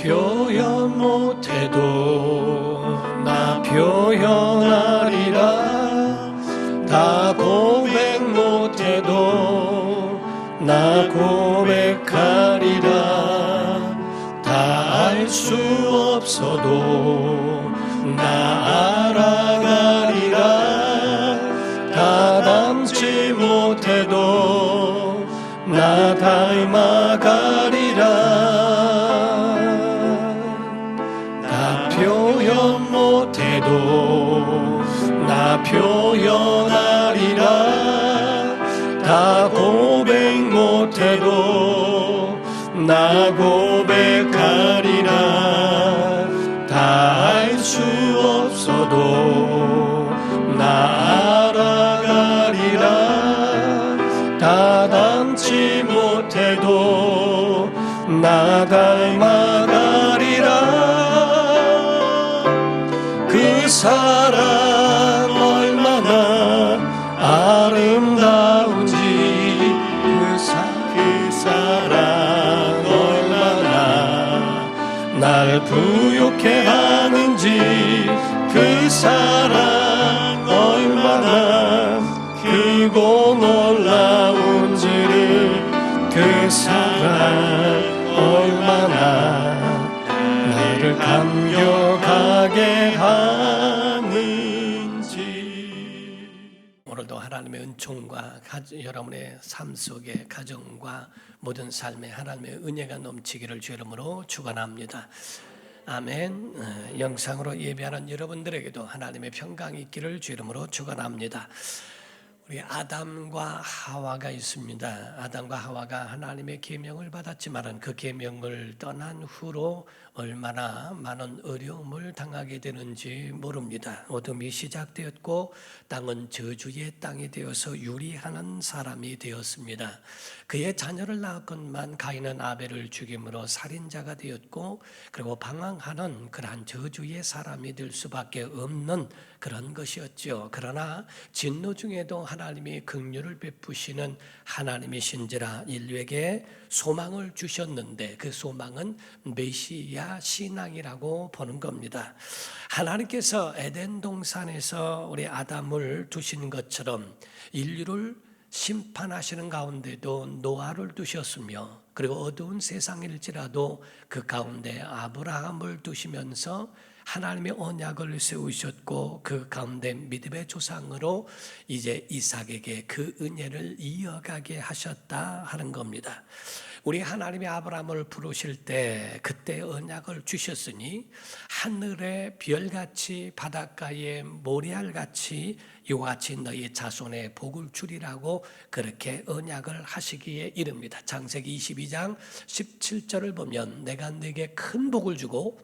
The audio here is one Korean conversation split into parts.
표현 못해도 나 표현하리라. 다 고백 못해도 나 고백하리라. 다 알 수 없어도 나 알아가리라. 다 담지 못해도 나 닮아가리라. 나 표현 못해도 나 표현하리라. 다 고백 못해도 나 고백하리라. 다 알 수 없어도 나 알아가리라. 다 담지 못해도 나 닮아가리라. 그 사랑 얼마나 아름다운지, 그 사랑 얼마나 날 부욕해 하는지, 그 사랑 얼마나 크고 놀라운지를, 그 사랑 얼마나 나를 감격하게 하는지. 오늘도 하나님의 은총과 여러분의 삶 속에 가정과 모든 삶에 하나님의 은혜가 넘치기를 주 이름으로 축원합니다. 아멘. 영상으로 예배하는 여러분들에게도 하나님의 평강이 있기를 주 이름으로 축원합니다. 우리 아담과 하와가 있습니다. 아담과 하와가 하나님의 계명을 받았지만 그 계명을 떠난 후로 얼마나 많은 어려움을 당하게 되는지 모릅니다. 어둠이 시작되었고 땅은 저주의 땅이 되어서 유리하는 사람이 되었습니다. 그의 자녀를 낳았건만 가인은 아벨을 죽임으로 살인자가 되었고, 그리고 방황하는 그러한 저주의 사람이 될 수밖에 없는 그런 것이었죠. 그러나 진노 중에도 하나님이 긍휼을 베푸시는 하나님이신지라 인류에게 소망을 주셨는데, 그 소망은 메시아 신앙이라고 보는 겁니다. 하나님께서 에덴 동산에서 우리 아담을 두신 것처럼 인류를 심판하시는 가운데도 노아를 두셨으며, 그리고 어두운 세상일지라도 그 가운데 아브라함을 두시면서 하나님의 언약을 세우셨고, 그 가운데 믿음의 조상으로 이제 이삭에게 그 은혜를 이어가게 하셨다 하는 겁니다. 우리 하나님이 아브라함을 부르실 때 그때 언약을 주셨으니 하늘의 별같이 바닷가의 모래알같이 이와 같이 너희 자손의 복을 주리라고 그렇게 언약을 하시기에 이릅니다. 창세기 22장 17절을 보면 내가 네게 큰 복을 주고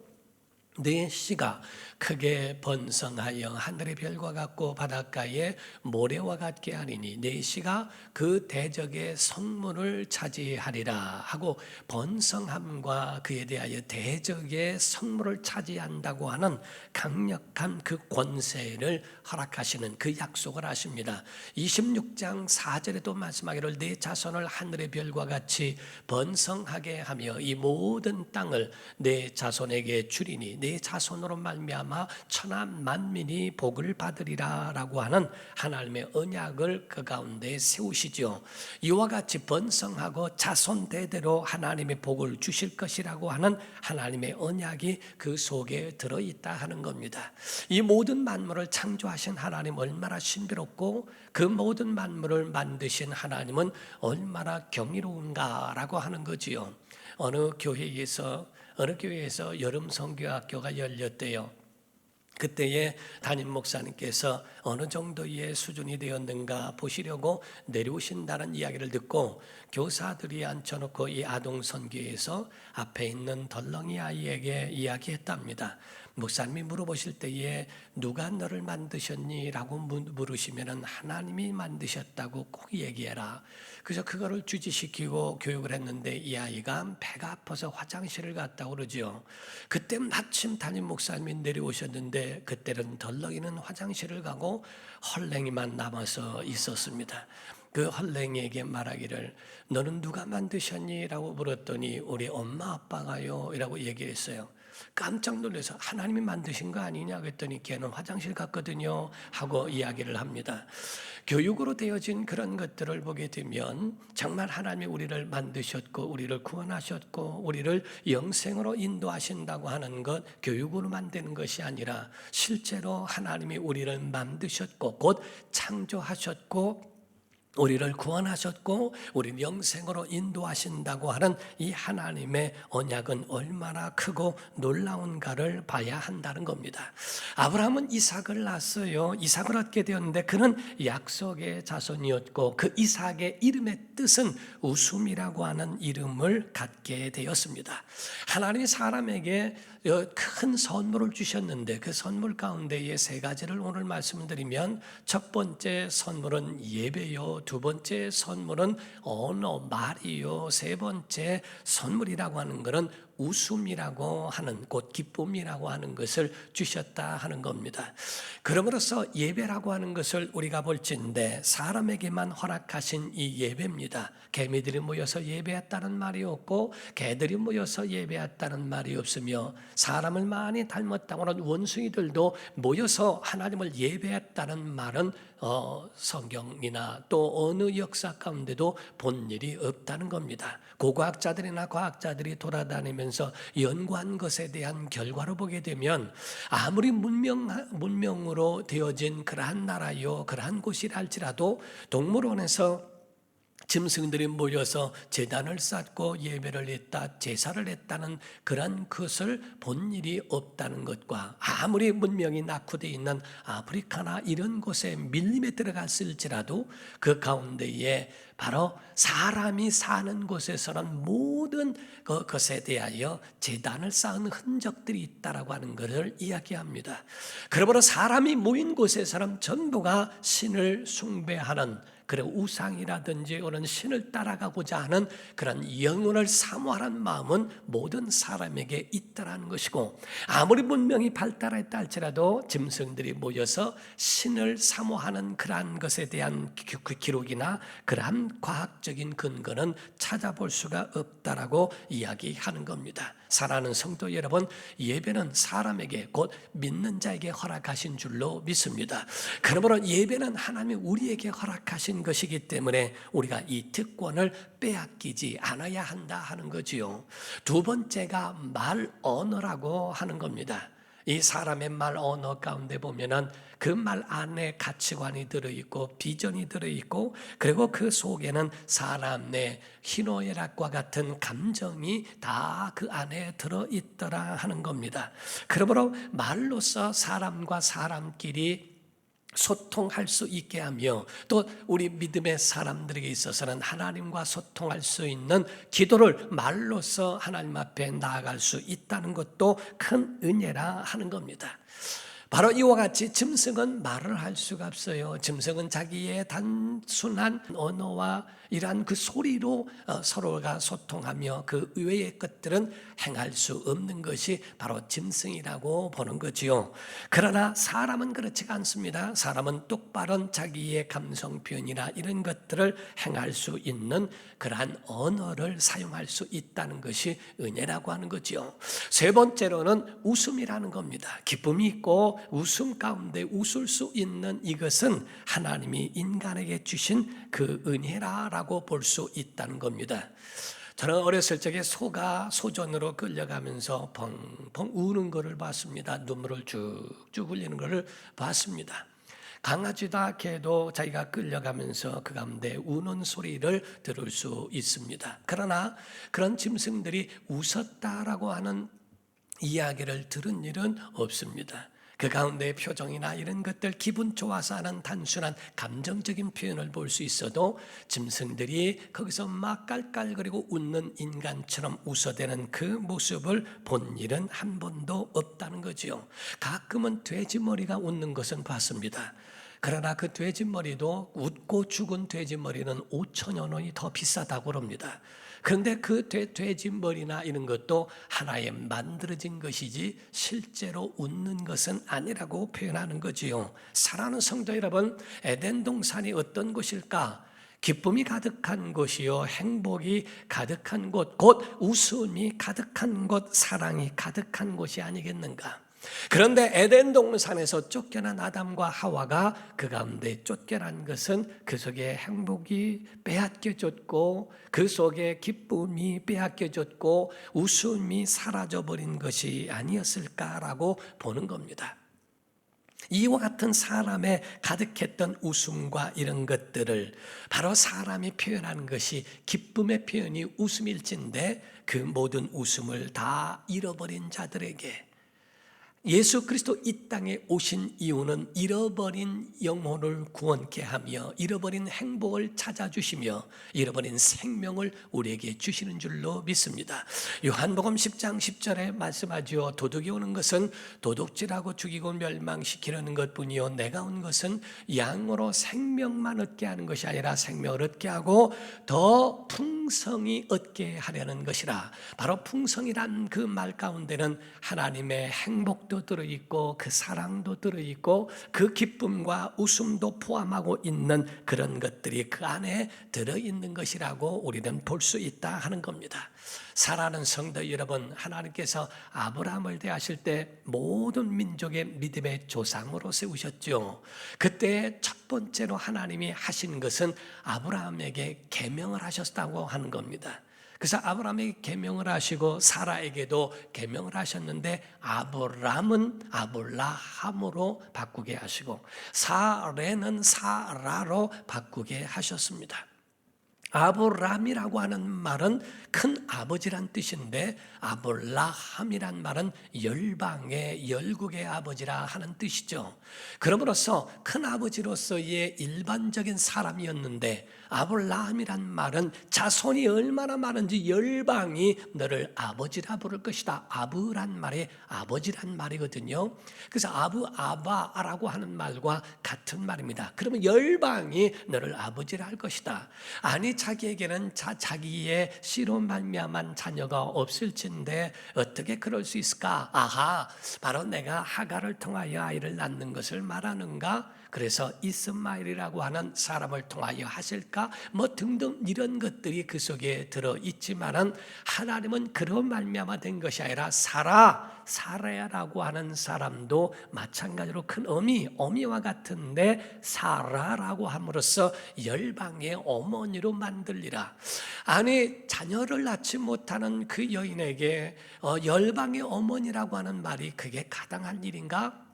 네 씨가 크게 번성하여 하늘의 별과 같고 바닷가의 모래와 같게 하리니 네 씨가 그 대적의 성문을 차지하리라 하고, 번성함과 그에 대하여 대적의 성문을 차지한다고 하는 강력한 그 권세를 허락하시는 그 약속을 하십니다. 26장 4절에도 말씀하기를 네 자손을 하늘의 별과 같이 번성하게 하며 이 모든 땅을 네 자손에게 주리니 네 자손으로 말미암아 천하 만민이 복을 받으리라 라고 하는 하나님의 언약을 그 가운데 세우시죠. 이와 같이 번성하고 자손 대대로 하나님의 복을 주실 것이라고 하는 하나님의 언약이 그 속에 들어있다 하는 겁니다. 이 모든 만물을 창조하신 하나님 얼마나 신비롭고, 그 모든 만물을 만드신 하나님은 얼마나 경이로운가라고 하는 거지요. 어느 교회에서 여름 선교학교가 열렸대요. 그때에 담임 목사님께서 어느 정도의 수준이 되었는가 보시려고 내려오신다는 이야기를 듣고 교사들이 앉혀놓고 이 아동 선교에서 앞에 있는 덜렁이 아이에게 이야기했답니다. 목사님이 물어보실 때에 누가 너를 만드셨니? 라고 물으시면 하나님이 만드셨다고 꼭 얘기해라. 그래서 그거를 주지시키고 교육을 했는데 이 아이가 배가 아파서 화장실을 갔다고 그러죠. 그때 마침 담임 목사님이 내려오셨는데 그때는 덜렁이는 화장실을 가고 헐랭이만 남아서 있었습니다. 그 헐랭이에게 말하기를 너는 누가 만드셨니? 라고 물었더니 우리 엄마 아빠가요 라고 얘기했어요. 깜짝 놀라서 하나님이 만드신 거 아니냐 그랬더니 걔는 화장실 갔거든요 하고 이야기를 합니다. 교육으로 되어진 그런 것들을 보게 되면 정말 하나님이 우리를 만드셨고 우리를 구원하셨고 우리를 영생으로 인도하신다고 하는 것 교육으로 만드는 것이 아니라 실제로 하나님이 우리를 만드셨고 곧 창조하셨고 우리를 구원하셨고 우리를 영생으로 인도하신다고 하는 이 하나님의 언약은 얼마나 크고 놀라운가를 봐야 한다는 겁니다. 아브라함은 이삭을 낳았어요. 이삭을 얻게 되었는데 그는 약속의 자손이었고 그 이삭의 이름의 뜻은 웃음이라고 하는 이름을 갖게 되었습니다. 하나님이 사람에게 큰 선물을 주셨는데 그 선물 가운데에 세 가지를 오늘 말씀드리면 첫 번째 선물은 예배요, 두 번째 선물은 언어, 말이요, 세 번째 선물이라고 하는 것은 웃음이라고 하는 곧 기쁨이라고 하는 것을 주셨다 하는 겁니다. 그러므로서 예배라고 하는 것을 우리가 볼진데 사람에게만 허락하신 이 예배입니다. 개미들이 모여서 예배했다는 말이 없고 개들이 모여서 예배했다는 말이 없으며 사람을 많이 닮았다고 하는 원숭이들도 모여서 하나님을 예배했다는 말은 성경이나 또 어느 역사 가운데도 본 일이 없다는 겁니다. 고고학자들이나 과학자들이 돌아다니면서 연구한 것에 대한 결과로 보게 되면 아무리 문명으로 되어진 그러한 나라요 그러한 곳이라 할지라도 동물원에서 짐승들이 모여서 제단을 쌓고 예배를 했다, 제사를 했다는 그런 것을 본 일이 없다는 것과 아무리 문명이 낙후되어 있는 아프리카나 이런 곳에 밀림에 들어갔을지라도 그 가운데에 바로 사람이 사는 곳에서는 모든 것에 대하여 제단을 쌓은 흔적들이 있다라고 하는 것을 이야기합니다. 그러므로 사람이 모인 곳에서는 전부가 신을 숭배하는 그래 우상이라든지 그런 신을 따라가고자 하는 그런 영혼을 사모하는 마음은 모든 사람에게 있다라는 것이고 아무리 문명이 발달했다 할지라도 짐승들이 모여서 신을 사모하는 그러한 것에 대한 기록이나 그러한 과학적인 근거는 찾아볼 수가 없다라고 이야기하는 겁니다. 사랑하는 성도 여러분, 예배는 사람에게 곧 믿는 자에게 허락하신 줄로 믿습니다. 그러므로 예배는 하나님이 우리에게 허락하신 것이기 때문에 우리가 이 특권을 빼앗기지 않아야 한다 하는 거지요. 두 번째가 말 언어라고 하는 겁니다. 이 사람의 말 언어 가운데 보면은 그 말 안에 가치관이 들어있고 비전이 들어있고 그리고 그 속에는 사람 내 희노애락과 같은 감정이 다 그 안에 들어있더라 하는 겁니다. 그러므로 말로써 사람과 사람끼리 소통할 수 있게 하며 또 우리 믿음의 사람들에게 있어서는 하나님과 소통할 수 있는 기도를 말로써 하나님 앞에 나아갈 수 있다는 것도 큰 은혜라 하는 겁니다. 바로 이와 같이 짐승은 말을 할 수가 없어요. 짐승은 자기의 단순한 언어와 이러한 그 소리로 서로가 소통하며 그 외의 것들은 행할 수 없는 것이 바로 짐승이라고 보는 거지요. 그러나 사람은 그렇지가 않습니다. 사람은 똑바른 자기의 감성 표현이나 이런 것들을 행할 수 있는 그러한 언어를 사용할 수 있다는 것이 은혜라고 하는 거지요. 세 번째로는 웃음이라는 겁니다. 기쁨이 있고 웃음 가운데 웃을 수 있는 이것은 하나님이 인간에게 주신 그 은혜라고 볼 수 있다는 겁니다. 저는 어렸을 적에 소가 소전으로 끌려가면서 펑펑 우는 것을 봤습니다. 눈물을 쭉쭉 흘리는 것을 봤습니다. 강아지다 개도 자기가 끌려가면서 그 가운데 우는 소리를 들을 수 있습니다. 그러나 그런 짐승들이 웃었다라고 하는 이야기를 들은 일은 없습니다. 그 가운데 표정이나 이런 것들 기분 좋아서 하는 단순한 감정적인 표현을 볼 수 있어도 짐승들이 거기서 막 깔깔거리고 웃는 인간처럼 웃어대는 그 모습을 본 일은 한 번도 없다는 거지요. 가끔은 돼지머리가 웃는 것은 봤습니다. 그러나 그 돼지머리도 웃고 죽은 돼지머리는 5천여 원이 더 비싸다고 합니다. 그런데 그 돼지머리나 이런 것도 하나의 만들어진 것이지 실제로 웃는 것은 아니라고 표현하는 거지요. 사랑하는 성도 여러분, 에덴 동산이 어떤 곳일까? 기쁨이 가득한 곳이요 행복이 가득한 곳, 곧 웃음이 가득한 곳, 사랑이 가득한 곳이 아니겠는가. 그런데 에덴 동산에서 쫓겨난 아담과 하와가 그 가운데 쫓겨난 것은 그 속에 행복이 빼앗겨졌고 그 속에 기쁨이 빼앗겨졌고 웃음이 사라져버린 것이 아니었을까라고 보는 겁니다. 이와 같은 사람의 가득했던 웃음과 이런 것들을 바로 사람이 표현하는 것이 기쁨의 표현이 웃음일진데 그 모든 웃음을 다 잃어버린 자들에게 예수 그리스도 이 땅에 오신 이유는 잃어버린 영혼을 구원케 하며 잃어버린 행복을 찾아주시며 잃어버린 생명을 우리에게 주시는 줄로 믿습니다. 요한복음 10장 10절에 말씀하죠. 도둑이 오는 것은 도둑질하고 죽이고 멸망시키려는 것뿐이요 내가 온 것은 양으로 생명만 얻게 하는 것이 아니라 생명을 얻게 하고 더 풍성히 얻게 하려는 것이라. 바로 풍성이란 그 말 가운데는 하나님의 행복도 들어있고 그 사랑도 들어있고 그 기쁨과 웃음도 포함하고 있는 그런 것들이 그 안에 들어있는 것이라고 우리는 볼 수 있다 하는 겁니다. 사랑하는 성도 여러분, 하나님께서 아브라함을 대하실 때 모든 민족의 믿음의 조상으로 세우셨죠. 그때 첫 번째로 하나님이 하신 것은 아브라함에게 계명을 하셨다고 하는 겁니다. 그래서 아브라함에게 계명을 하시고 사라에게도 계명을 하셨는데 아브람은 아블라함으로 바꾸게 하시고 사레는 사라로 바꾸게 하셨습니다. 아브람이라고 하는 말은 큰 아버지란 뜻인데 아블라함이란 말은 열방의 열국의 아버지라 하는 뜻이죠. 그러므로서 큰 아버지로서의 일반적인 사람이었는데 아블라함이란 말은 자손이 얼마나 많은지 열방이 너를 아버지라 부를 것이다. 아브란 말이 아버지란 말이거든요. 그래서 아바라고 하는 말과 같은 말입니다. 그러면 열방이 너를 아버지라 할 것이다. 아니 자기에게는 자기의 씨로 말미암은 자녀가 없을진데 어떻게 그럴 수 있을까? 아하, 바로 내가 하갈을 통하여 아이를 낳는 것을 말하는가? 그래서 이스마엘이라고 하는 사람을 통하여 하실까? 뭐 등등 이런 것들이 그 속에 들어있지만은 하나님은 그런 말미암아 된 것이 아니라 사라야라고 하는 사람도 마찬가지로 큰 어미와 같은데 사라라고 함으로써 열방의 어머니로 만들리라. 아니 자녀를 낳지 못하는 그 여인에게 열방의 어머니라고 하는 말이 그게 가당한 일인가?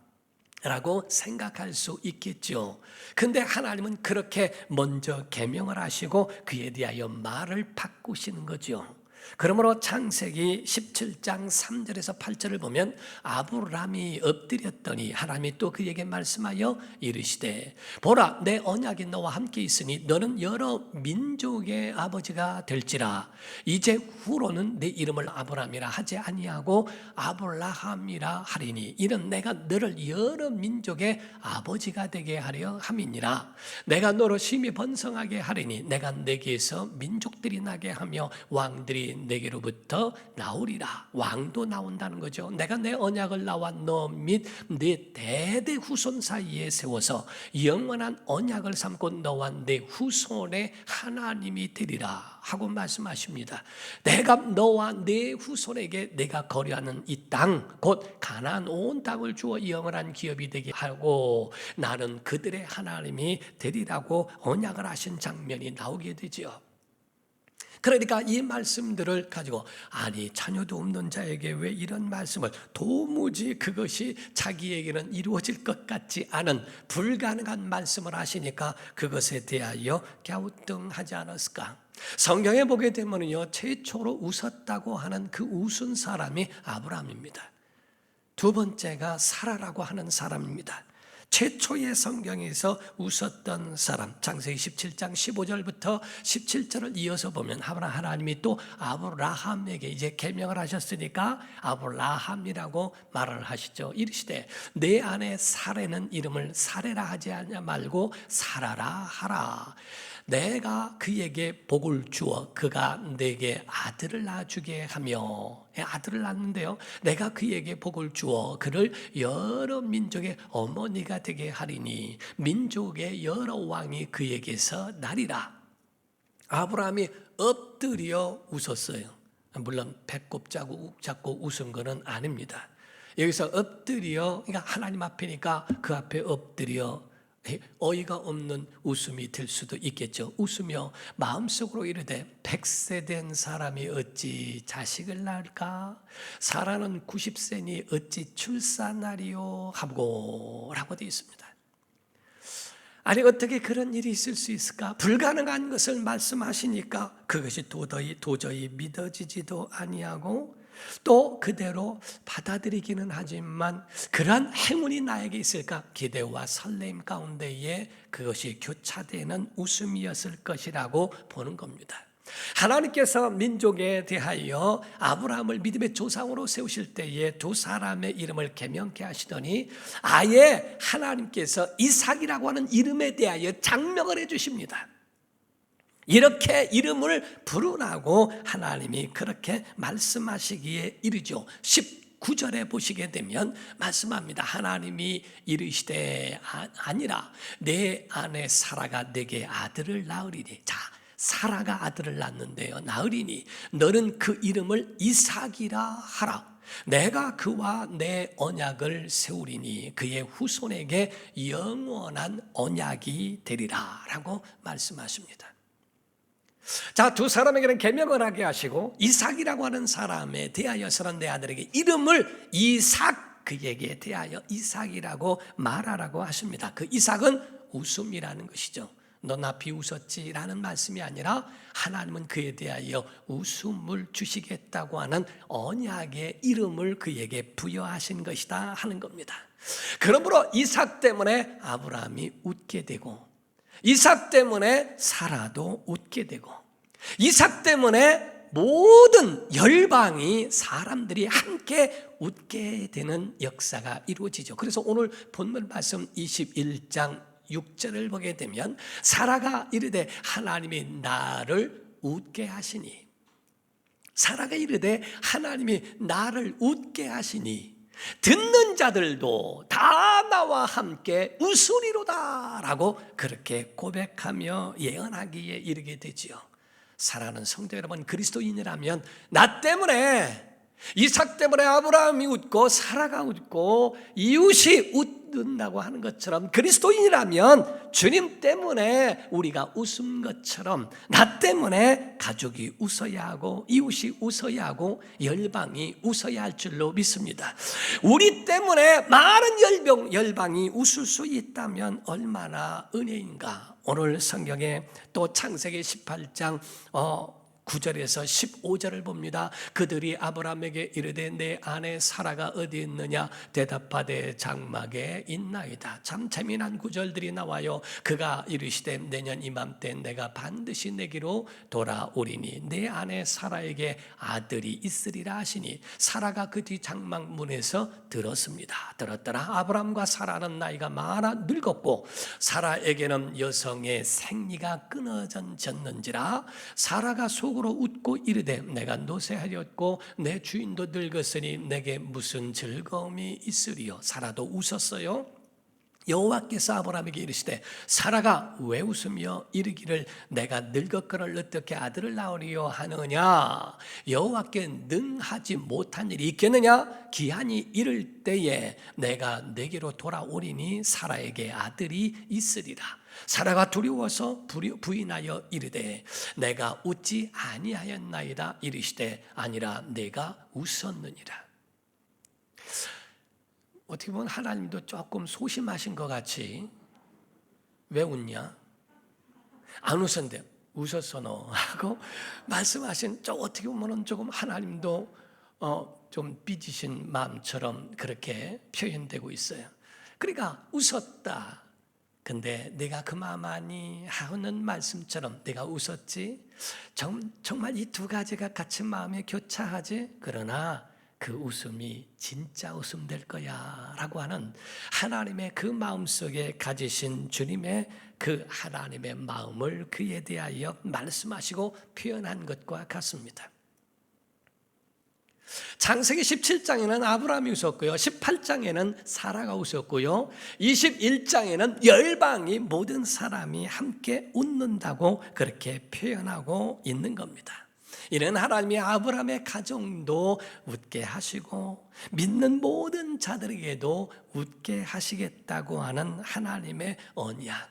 라고 생각할 수 있겠죠. 근데 하나님은 그렇게 먼저 계명을 하시고 그에 대하여 말을 바꾸시는 거죠. 그러므로 창세기 17장 3절에서 8절을 보면 아브람이 엎드렸더니 하나님이 또 그에게 말씀하여 이르시되 보라 내 언약이 너와 함께 있으니 너는 여러 민족의 아버지가 될지라. 이제 후로는 내 이름을 아브람이라 하지 아니하고 아블라함이라 하리니 이는 내가 너를 여러 민족의 아버지가 되게 하려 함이니라. 내가 너로 심히 번성하게 하리니 내가 내게서 민족들이 나게 하며 왕들이 내게로부터 나오리라. 왕도 나온다는 거죠. 내가 내 언약을 나와 너 및 네 대대 후손 사이에 세워서 영원한 언약을 삼고 너와 네 후손의 하나님이 되리라 하고 말씀하십니다. 내가 너와 네 후손에게 내가 거류하는 이 땅 곧 가나안 온 땅을 주어 영원한 기업이 되게 하고 나는 그들의 하나님이 되리라고 언약을 하신 장면이 나오게 되죠. 그러니까 이 말씀들을 가지고 아니 자녀도 없는 자에게 왜 이런 말씀을 도무지 그것이 자기에게는 이루어질 것 같지 않은 불가능한 말씀을 하시니까 그것에 대하여 갸우뚱하지 않았을까? 성경에 보게 되면요 최초로 웃었다고 하는 그 웃은 사람이 아브라함입니다. 두 번째가 사라라고 하는 사람입니다. 최초의 성경에서 웃었던 사람 창세기 17장 15절부터 17절을 이어서 보면 하나님이 또 아브라함에게 이제 계명을 하셨으니까 아브라함이라고 말을 하시죠. 이르시되 내 아내 사레는 이름을 사레라 하지 않냐 말고 사라라 하라. 내가 그에게 복을 주어 그가 내게 아들을 낳아주게 하며 아들을 낳는데요 내가 그에게 복을 주어 그를 여러 민족의 어머니가 되게 하리니 민족의 여러 왕이 그에게서 나리라. 아브라함이 엎드려 웃었어요. 물론 배꼽 잡고 웃은 거는 아닙니다. 여기서 엎드려, 그러니까 하나님 앞이니까 그 앞에 엎드려 어이가 없는 웃음이 될 수도 있겠죠. 웃으며 마음속으로 이르되 100세 된 사람이 어찌 자식을 낳을까? 사라는 90세니 어찌 출산하리요? 하고 라고 되어 있습니다. 아니 어떻게 그런 일이 있을 수 있을까? 불가능한 것을 말씀하시니까 그것이 도저히 믿어지지도 아니하고 또 그대로 받아들이기는 하지만 그러한 행운이 나에게 있을까? 기대와 설렘 가운데에 그것이 교차되는 웃음이었을 것이라고 보는 겁니다. 하나님께서 민족에 대하여 아브라함을 믿음의 조상으로 세우실 때에 두 사람의 이름을 개명케 하시더니 아예 하나님께서 이삭이라고 하는 이름에 대하여 장명을 해 주십니다. 이렇게 이름을 부르라고 하나님이 그렇게 말씀하시기에 이르죠. 19절에 보시게 되면 말씀합니다. 하나님이 이르시되 아니라 내 아내 사라가 내게 아들을 낳으리니. 자, 사라가 아들을 낳는데요, 낳으리니 너는 그 이름을 이삭이라 하라. 내가 그와 내 언약을 세우리니 그의 후손에게 영원한 언약이 되리라 라고 말씀하십니다. 자, 두 사람에게는 계명을 하게 하시고 이삭이라고 하는 사람에 대하여서는 내 아들에게 이름을 이삭, 그에게 대하여 이삭이라고 말하라고 하십니다. 그 이삭은 웃음이라는 것이죠. 너 나 비웃었지라는 말씀이 아니라 하나님은 그에 대하여 웃음을 주시겠다고 하는 언약의 이름을 그에게 부여하신 것이다 하는 겁니다. 그러므로 이삭 때문에 아브라함이 웃게 되고 이삭 때문에 사라도 웃게 되고 이삭 때문에 모든 열방이 사람들이 함께 웃게 되는 역사가 이루어지죠. 그래서 오늘 본문 말씀 21장 6절을 보게 되면 사라가 이르되 하나님이 나를 웃게 하시니, 사라가 이르되 하나님이 나를 웃게 하시니 듣는 자들도 다 나와 함께 웃으리로다 라고 그렇게 고백하며 예언하기에 이르게 되지요. 사랑하는 성도 여러분, 그리스도인이라면 나 때문에, 이삭 때문에 아브라함이 웃고 사라가 웃고 이웃이 웃는다고 하는 것처럼 그리스도인이라면 주님 때문에 우리가 웃은 것처럼 나 때문에 가족이 웃어야 하고 이웃이 웃어야 하고 열방이 웃어야 할 줄로 믿습니다. 우리 때문에 많은 열방이 웃을 수 있다면 얼마나 은혜인가. 오늘 성경에 또 창세기 18장 9절에서 15절을 봅니다. 그들이 아브라함에게 이르되 내 아내 사라가 어디 있느냐? 대답하되 장막에 있나이다. 참 재미난 구절들이 나와요. 그가 이르시되 내년 이맘때 내가 반드시 내게로 돌아오리니 내 아내 사라에게 아들이 있으리라 하시니 사라가 그 뒤 장막 문에서 들었습니다. 들었더라. 아브라함과 사라는 나이가 많아 늙었고 사라에게는 여성의 생리가 끊어졌는지라 사라가 속으로 웃고 이르되 내가 노쇠하였고 내 주인도 늙었으니 내게 무슨 즐거움이 있으리요. 사라도 웃었어요. 여호와께서 아브라함에게 이르시되 사라가 왜 웃으며 이르기를 내가 늙었거늘 어떻게 아들을 낳으리요 하느냐? 여호와께 능하지 못한 일이 있겠느냐? 기한이 이를 때에 내가 내게로 돌아오리니 사라에게 아들이 있으리라. 사라가 두려워서 부인하여 이르되 내가 웃지 아니하였나이다. 이르시되 아니라 내가 웃었느니라. 어떻게 보면 하나님도 조금 소심하신 것 같이 왜 웃냐? 안 웃었는데 웃었어 너 하고 말씀하신, 어떻게 보면 조금 하나님도 좀 삐지신 마음처럼 그렇게 표현되고 있어요. 그러니까 웃었다. 근데 내가 그 마음 아니 하는 말씀처럼 내가 웃었지? 정말 이 두 가지가 같이 마음에 교차하지? 그러나 그 웃음이 진짜 웃음 될 거야 라고 하는 하나님의 그 마음속에 가지신 주님의 그 하나님의 마음을 그에 대하여 말씀하시고 표현한 것과 같습니다. 창세기 17장에는 아브라함이 웃었고요, 18장에는 사라가 웃었고요, 21장에는 열방이 모든 사람이 함께 웃는다고 그렇게 표현하고 있는 겁니다. 이는 하나님이 아브라함의 가정도 웃게 하시고 믿는 모든 자들에게도 웃게 하시겠다고 하는 하나님의 언약,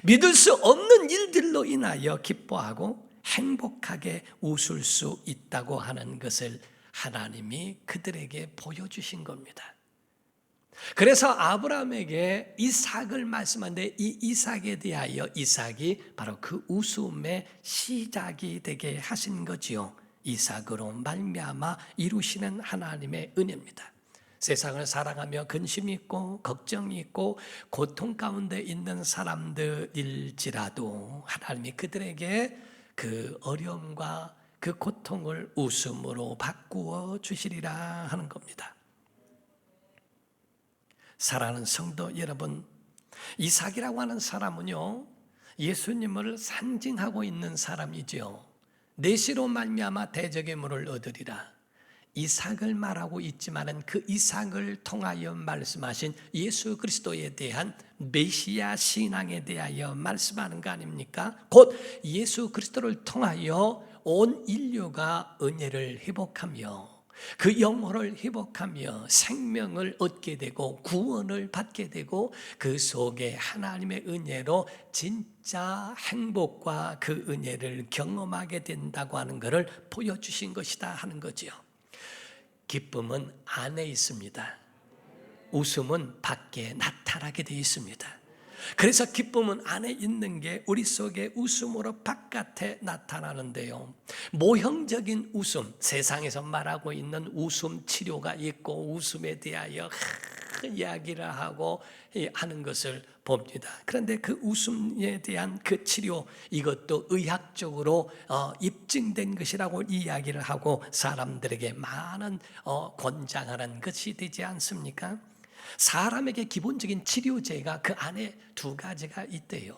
믿을 수 없는 일들로 인하여 기뻐하고 행복하게 웃을 수 있다고 하는 것을 하나님이 그들에게 보여주신 겁니다. 그래서 아브라함에게 이삭을 말씀하는데, 이 이삭에 대하여 이삭이 바로 그 웃음의 시작이 되게 하신 거지요. 이삭으로 말미암아 이루시는 하나님의 은혜입니다. 세상을 살아가며 근심이 있고 걱정이 있고 고통 가운데 있는 사람들일지라도 하나님이 그들에게 그 어려움과 그 고통을 웃음으로 바꾸어 주시리라 하는 겁니다. 사랑하는 성도 여러분, 이삭이라고 하는 사람은요, 예수님을 상징하고 있는 사람이죠. 내시로 말미암아 대적의 물을 얻으리라. 이삭을 말하고 있지만은 그 이삭을 통하여 말씀하신 예수 그리스도에 대한 메시아 신앙에 대하여 말씀하는 거 아닙니까? 곧 예수 그리스도를 통하여 온 인류가 은혜를 회복하며 그 영혼을 회복하며 생명을 얻게 되고 구원을 받게 되고 그 속에 하나님의 은혜로 진짜 행복과 그 은혜를 경험하게 된다고 하는 것을 보여주신 것이다 하는 거지요. 기쁨은 안에 있습니다. 웃음은 밖에 나타나게 되어 있습니다. 그래서 기쁨은 안에 있는 게 우리 속에 웃음으로 바깥에 나타나는데요, 모형적인 웃음, 세상에서 말하고 있는 웃음 치료가 있고 웃음에 대하여 이야기를 하고 하는 것을 봅니다. 그런데 그 웃음에 대한 그 치료, 이것도 의학적으로 입증된 것이라고 이야기를 하고 사람들에게 많은 권장하는 것이 되지 않습니까? 사람에게 기본적인 치료제가 그 안에 두 가지가 있대요.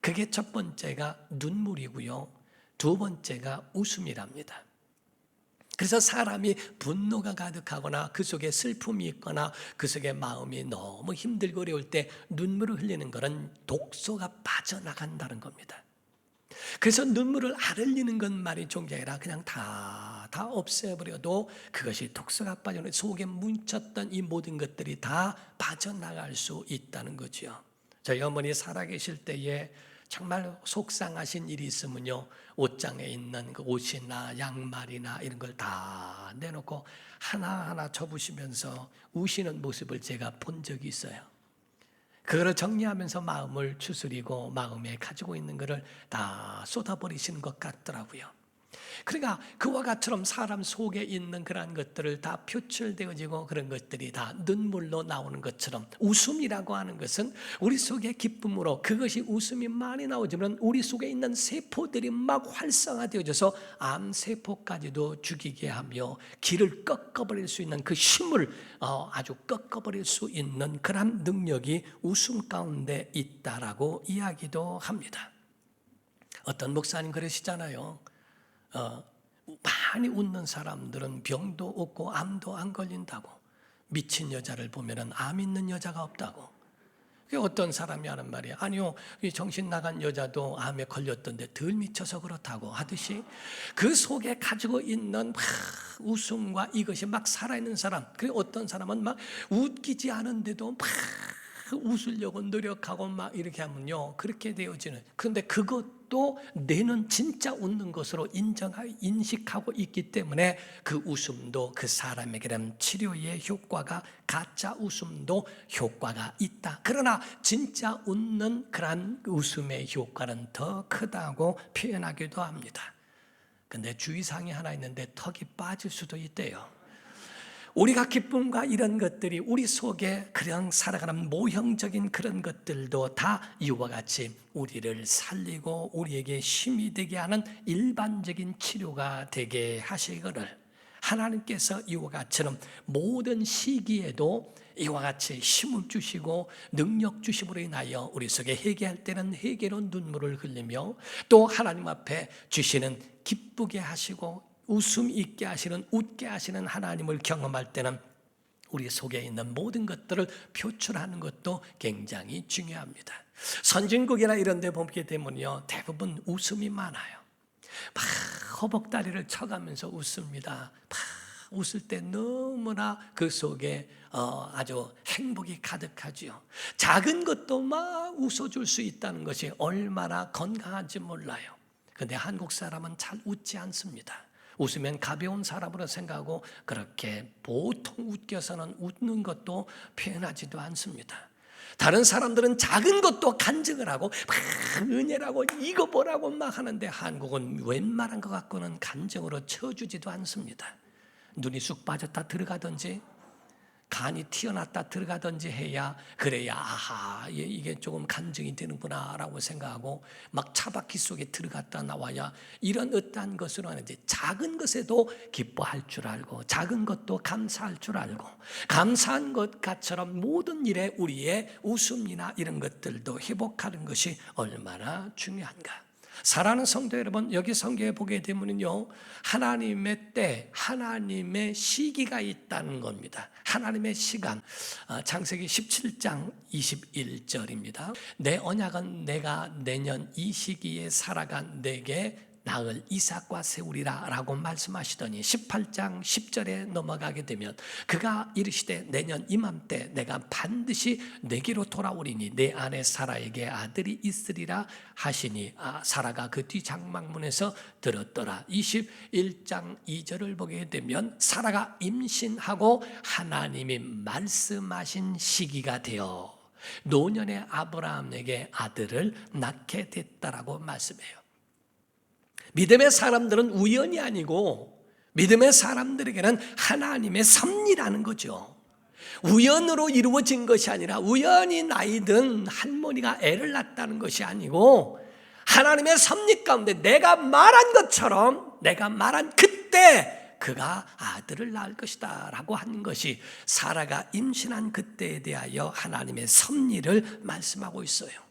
그게 첫 번째가 눈물이고요, 두 번째가 웃음이랍니다. 그래서 사람이 분노가 가득하거나 그 속에 슬픔이 있거나 그 속에 마음이 너무 힘들고 어려울 때 눈물을 흘리는 것은 독소가 빠져나간다는 겁니다. 그래서 눈물을 안 흘리는 것만이 좋은 게 아니라 그냥 다 없애버려도 그것이 독소가 빠져나가 속에 뭉쳤던 이 모든 것들이 다 빠져나갈 수 있다는 거죠. 저희 어머니 살아계실 때에 정말 속상하신 일이 있으면요, 옷장에 있는 그 옷이나 양말이나 이런 걸 다 내놓고 하나하나 접으시면서 우시는 모습을 제가 본 적이 있어요. 그거를 정리하면서 마음을 추스리고 마음에 가지고 있는 것을 다 쏟아버리시는 것 같더라고요. 그러니까 그와 같처럼 사람 속에 있는 그러한 것들을 다 표출되어지고 그런 것들이 다 눈물로 나오는 것처럼 웃음이라고 하는 것은 우리 속에 기쁨으로, 그것이 웃음이 많이 나오지만 우리 속에 있는 세포들이 막 활성화되어져서 암세포까지도 죽이게 하며 길을 꺾어버릴 수 있는 그 힘을 아주 꺾어버릴 수 있는 그런 능력이 웃음 가운데 있다라고 이야기도 합니다. 어떤 목사님 그러시잖아요. 많이 웃는 사람들은 병도 없고 암도 안 걸린다고. 미친 여자를 보면은 암 있는 여자가 없다고. 어떤 사람이 하는 말이야, 아니요, 정신 나간 여자도 암에 걸렸던데 덜 미쳐서 그렇다고 하듯이 그 속에 가지고 있는 막 웃음과 이것이 막 살아있는 사람, 그리고 어떤 사람은 막 웃기지 않은데도 막 웃으려고 노력하고 막 이렇게 하면요, 그렇게 되어지는. 그런데 그것도 내는 진짜 웃는 것으로 인식하고 있기 때문에 그 웃음도 그 사람에게는 치료의 효과가, 가짜 웃음도 효과가 있다. 그러나 진짜 웃는 그런 웃음의 효과는 더 크다고 표현하기도 합니다. 근데 주의사항이 하나 있는데 턱이 빠질 수도 있대요. 우리가 기쁨과 이런 것들이 우리 속에 그냥 살아가는 모형적인 그런 것들도 다 이와 같이 우리를 살리고 우리에게 힘이 되게 하는 일반적인 치료가 되게 하시거늘 하나님께서 이와 같이는 모든 시기에도 이와 같이 힘을 주시고 능력 주심으로 인하여 우리 속에 회개할 때는 회개로 눈물을 흘리며 또 하나님 앞에 주시는 기쁘게 하시고 웃음 있게 하시는, 웃게 하시는 하나님을 경험할 때는 우리 속에 있는 모든 것들을 표출하는 것도 굉장히 중요합니다. 선진국이나 이런 데 보게 되면요, 대부분 웃음이 많아요. 막 허벅다리를 쳐가면서 웃습니다. 막 웃을 때 너무나 그 속에 아주 행복이 가득하지요. 작은 것도 막 웃어줄 수 있다는 것이 얼마나 건강한지 몰라요. 그런데 한국 사람은 잘 웃지 않습니다. 웃으면 가벼운 사람으로 생각하고 그렇게 보통 웃겨서는 웃는 것도 표현하지도 않습니다. 다른 사람들은 작은 것도 간증을 하고 막 은혜라고 이거 뭐라고 막 하는데 한국은 웬만한 것 갖고는 간증으로 쳐주지도 않습니다. 눈이 쑥 빠졌다 들어가든지 간이 튀어났다 들어가든지 해야, 그래야 아하 이게 조금 간증이 되는구나 라고 생각하고 막 차바퀴 속에 들어갔다 나와야 이런 어떠한 것으로 하는지, 작은 것에도 기뻐할 줄 알고 작은 것도 감사할 줄 알고 감사한 것처럼 모든 일에 우리의 웃음이나 이런 것들도 회복하는 것이 얼마나 중요한가. 사랑하는 성도 여러분, 여기 성경에 보게 되면요, 하나님의 때, 하나님의 시기가 있다는 겁니다. 하나님의 시간. 창세기 17장 21절입니다. 내 언약은 내가 내년 이 시기에 살아간 내게 낳을 이삭과 세우리라 라고 말씀하시더니 18장 10절에 넘어가게 되면 그가 이르시되 내년 이맘때 내가 반드시 내게로 돌아오리니 내 아내 사라에게 아들이 있으리라 하시니 사라가 그 뒤 장막문에서 들었더라. 21장 2절을 보게 되면 사라가 임신하고 하나님이 말씀하신 시기가 되어 노년의 아브라함에게 아들을 낳게 됐다라고 말씀해요. 믿음의 사람들은 우연이 아니고 믿음의 사람들에게는 하나님의 섭리라는 거죠. 우연으로 이루어진 것이 아니라 우연히 나이 든 할머니가 애를 낳았다는 것이 아니고 하나님의 섭리 가운데 내가 말한 것처럼 내가 말한 그때 그가 아들을 낳을 것이다 라고 한 것이 사라가 임신한 그때에 대하여 하나님의 섭리를 말씀하고 있어요.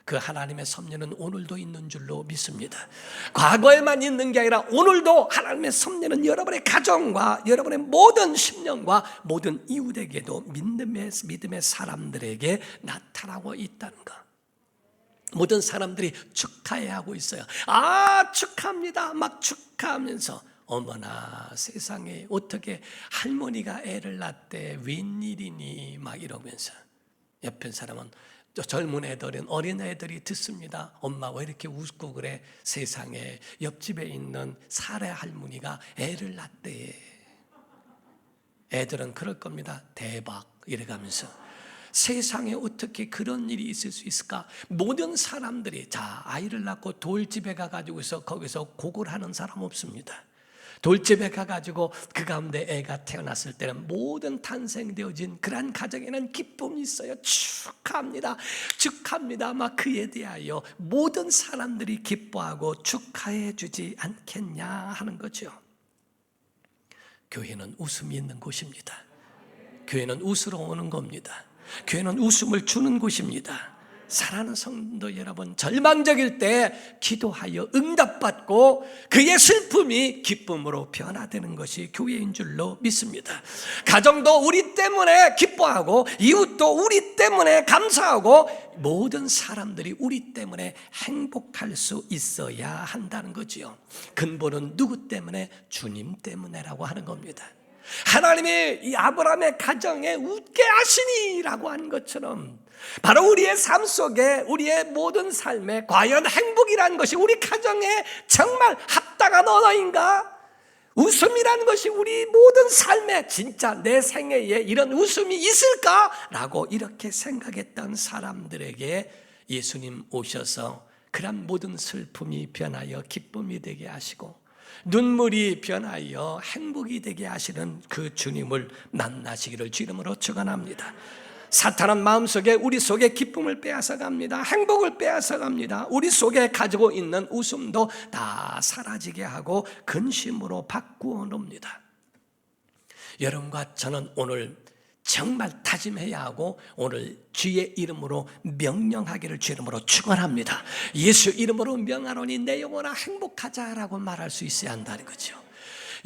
그 하나님의 섭리는 오늘도 있는 줄로 믿습니다. 과거에만 있는 게 아니라 오늘도 하나님의 섭리는 여러분의 가정과 여러분의 모든 심령과 모든 이웃에게도 믿음의 사람들에게 나타나고 있다는 것. 모든 사람들이 축하해 하고 있어요. 축하합니다. 막 축하하면서 어머나 세상에 어떻게 할머니가 애를 낳대 웬일이니 막 이러면서, 옆에 사람은 또 젊은 애들은 어린 애들이 듣습니다. 엄마 왜 이렇게 웃고 그래? 세상에 옆집에 있는 사례 할머니가 애를 낳대. 애들은 그럴 겁니다. 대박 이래가면서 세상에 어떻게 그런 일이 있을 수 있을까? 모든 사람들이 아이를 낳고 돌집에 가가지고서 거기서 곡을 하는 사람 없습니다. 돌집에 가가지고 그 가운데 애가 태어났을 때는 모든 탄생되어진 그러한 가정에는 기쁨이 있어요. 축하합니다. 축하합니다. 막 그에 대하여 모든 사람들이 기뻐하고 축하해 주지 않겠냐 하는 거죠. 교회는 웃음이 있는 곳입니다. 교회는 웃으러 오는 겁니다. 교회는 웃음을 주는 곳입니다. 사랑하는 성도 여러분, 절망적일 때 기도하여 응답받고 그의 슬픔이 기쁨으로 변화되는 것이 교회인 줄로 믿습니다. 가정도 우리 때문에 기뻐하고 이웃도 우리 때문에 감사하고 모든 사람들이 우리 때문에 행복할 수 있어야 한다는 거지요. 근본은 누구 때문에? 주님 때문에라고 하는 겁니다. 하나님이 이 아브라함의 가정에 웃게 하시니라고 하는 것처럼 바로 우리의 삶 속에 우리의 모든 삶에 과연 행복이라는 것이 우리 가정에 정말 합당한 언어인가? 웃음이라는 것이 우리 모든 삶에 진짜 내 생애에 이런 웃음이 있을까라고 이렇게 생각했던 사람들에게 예수님 오셔서 그런 모든 슬픔이 변하여 기쁨이 되게 하시고 눈물이 변하여 행복이 되게 하시는 그 주님을 만나시기를 주 이름으로 축원합니다. 사탄은 마음속에 우리 속에 기쁨을 빼앗아갑니다. 행복을 빼앗아갑니다. 우리 속에 가지고 있는 웃음도 다 사라지게 하고 근심으로 바꾸어 놓습니다. 여러분과 저는 오늘 정말 다짐해야 하고 오늘 주의 이름으로 명령하기를 주 이름으로 축원합니다. 예수 이름으로 명하노니 내 영혼아 행복하자라고 말할 수 있어야 한다는 거죠.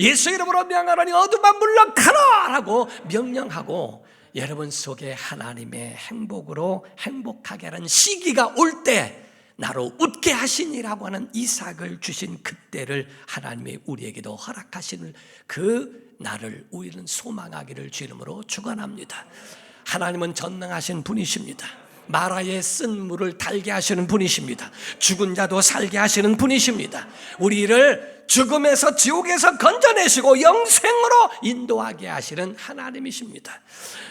예수 이름으로 명하노니 어둠아 물러가라 라고 명령하고 여러분 속에 하나님의 행복으로 행복하게 하는 시기가 올 때 나로 웃게 하시니라고 하는 이삭을 주신 그때를 하나님이 우리에게도 허락하시는 그 날을 우리는 소망하기를 주 이름으로 축원합니다. 하나님은 전능하신 분이십니다. 마라에 쓴 물을 달게 하시는 분이십니다. 죽은 자도 살게 하시는 분이십니다. 우리를 죽음에서 지옥에서 건져내시고 영생으로 인도하게 하시는 하나님이십니다.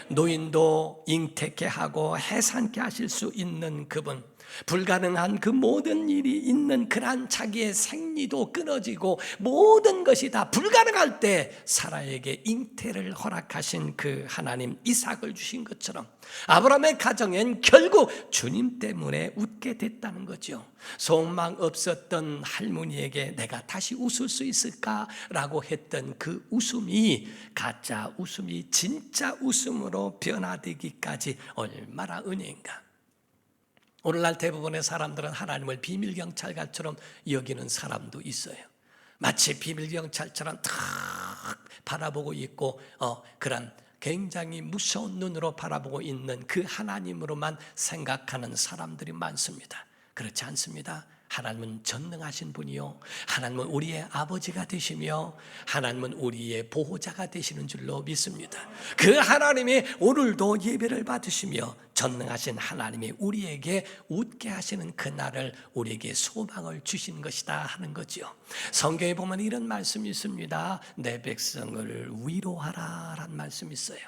노인도 잉태케 하고 해산케 하실 수 있는 그분, 불가능한 그 모든 일이 있는 그러한 자기의 생리도 끊어지고 모든 것이 다 불가능할 때 사라에게 잉태를 허락하신 그 하나님, 이삭을 주신 것처럼 아브라함의 가정엔 결국 주님 때문에 웃게 됐다는 거죠. 소망 없었던 할머니에게 내가 다시 웃을 수 있을까라고 했던 그 웃음이 가짜 웃음이 진짜 웃음으로 변화되기까지 얼마나 은혜인가. 오늘날 대부분의 사람들은 하나님을 비밀경찰관처럼 여기는 사람도 있어요. 마치 비밀경찰처럼 탁 바라보고 있고 그런 굉장히 무서운 눈으로 바라보고 있는 그 하나님으로만 생각하는 사람들이 많습니다. 그렇지 않습니다. 하나님은 전능하신 분이요, 하나님은 우리의 아버지가 되시며 하나님은 우리의 보호자가 되시는 줄로 믿습니다. 그 하나님이 오늘도 예배를 받으시며 전능하신 하나님이 우리에게 웃게 하시는 그날을 우리에게 소망을 주신 것이다 하는 거죠. 성경에 보면 이런 말씀이 있습니다. 내 백성을 위로하라 라는 말씀이 있어요.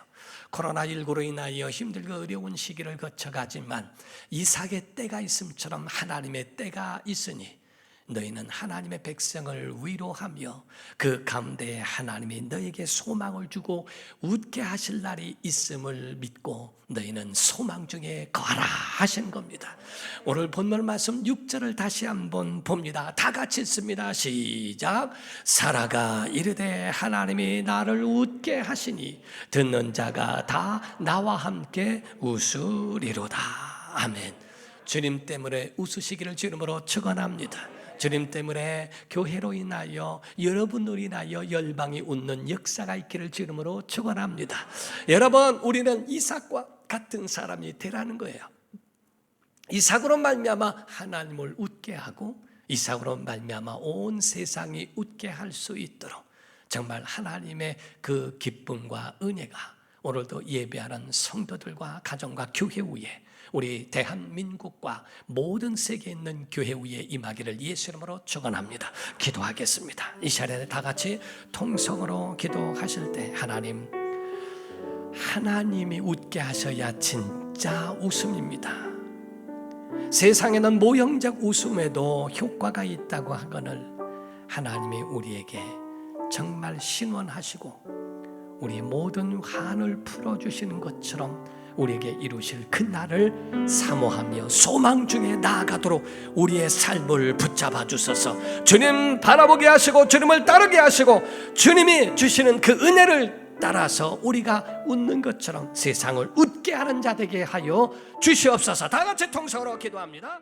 코로나19로 인하여 힘들고 어려운 시기를 거쳐가지만 이삭의 때가 있음처럼 하나님의 때가 있으니 너희는 하나님의 백성을 위로하며 그 가운데 하나님이 너에게 소망을 주고 웃게 하실 날이 있음을 믿고 너희는 소망 중에 거하라 하신 겁니다. 오늘 본문 말씀 6절을 다시 한번 봅니다. 다 같이 읽습니다. 시작. 사라가 이르되 하나님이 나를 웃게 하시니 듣는 자가 다 나와 함께 웃으리로다. 아멘. 주님 때문에 웃으시기를 주님으로 축원합니다. 주님 때문에 교회로 인하여 여러분으로 인하여 열방이 웃는 역사가 있기를 주님으로 축원합니다. 여러분, 우리는 이삭과 같은 사람이 되라는 거예요. 이삭으로 말미암아 하나님을 웃게 하고 이삭으로 말미암아 온 세상이 웃게 할 수 있도록 정말 하나님의 그 기쁨과 은혜가 오늘도 예배하는 성도들과 가정과 교회 위에 우리 대한민국과 모든 세계에 있는 교회 위에 임하기를 예수 이름으로 축원합니다. 기도하겠습니다. 이 시간에 다 같이 통성으로 기도하실 때 하나님이 웃게 하셔야 진짜 웃음입니다. 세상에는 모형적 웃음에도 효과가 있다고 하거늘 하나님이 우리에게 정말 신원하시고 우리의 모든 환을 풀어주시는 것처럼 우리에게 이루실 그 날을 사모하며 소망 중에 나아가도록 우리의 삶을 붙잡아 주소서. 주님 바라보게 하시고 주님을 따르게 하시고 주님이 주시는 그 은혜를 따라서 우리가 웃는 것처럼 세상을 웃게 하는 자 되게 하여 주시옵소서. 다 같이 통성으로 기도합니다.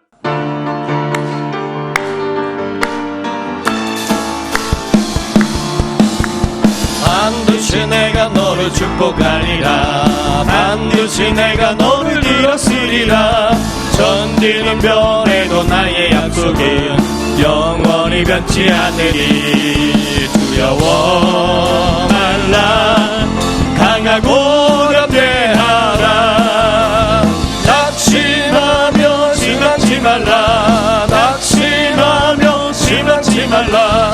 반드시 내가 너를 축복하리라. 반드시 내가 너를 이뤘으리라. 천지는 변해도 나의 약속은 영원히 변치 않으리. 두려워 말라. 강하고 담대하라. 낙심하며 지망치 말라. 낙심하며 지망치 말라.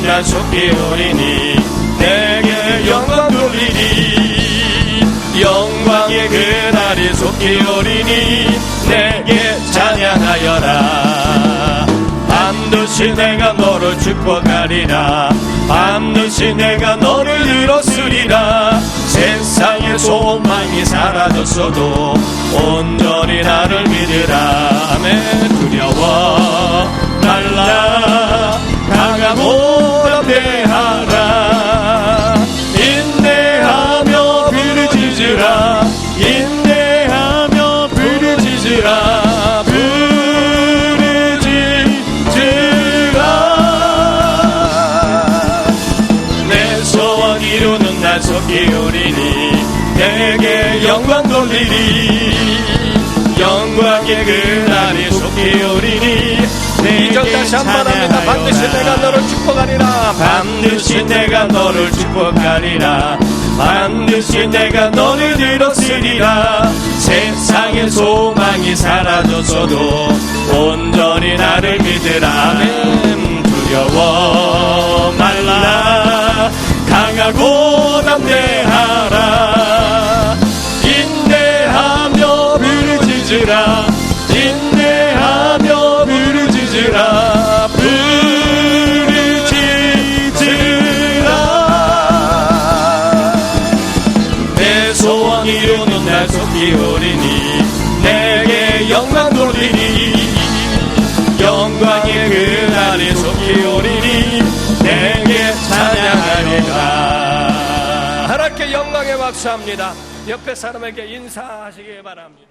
난 속히 오리니 내게 영광 돌리니. 영광의 그날이 속히 오리니 내게 찬양하여라. 반드시 내가 너를 축복하리라. 반드시 내가 너를 이뤘으리라. 세상의 소망이 사라졌어도 온전히 나를 믿으라. 아멘. 두려워 말라. 강하고 담대하라. 인내하며 부르짖으라. 인내하며 부르짖으라. 내게 영광 돌리리 영광의 그날이 속히 오리니 이절 다시 한 번 합니다. 반드시 내가 너를 축복하리라. 반드시 내가 너를 축복하리라 반드시 내가 너를 들었으리라 세상의 소망이 사라졌어도 온전히 나를 믿으라 아멘. 두려워 말라 강하고 담대하라 인내하며 부르짖으라 인내하며 부르짖으라 부르짖으라 내 소원 이루는 날 속히 오리니 내게 영광 돌리니 영광의 그날이 속히 오리니 내게 찬양하리라 하나님께 영광의 박수합니다. 옆에 사람에게 인사하시기 바랍니다.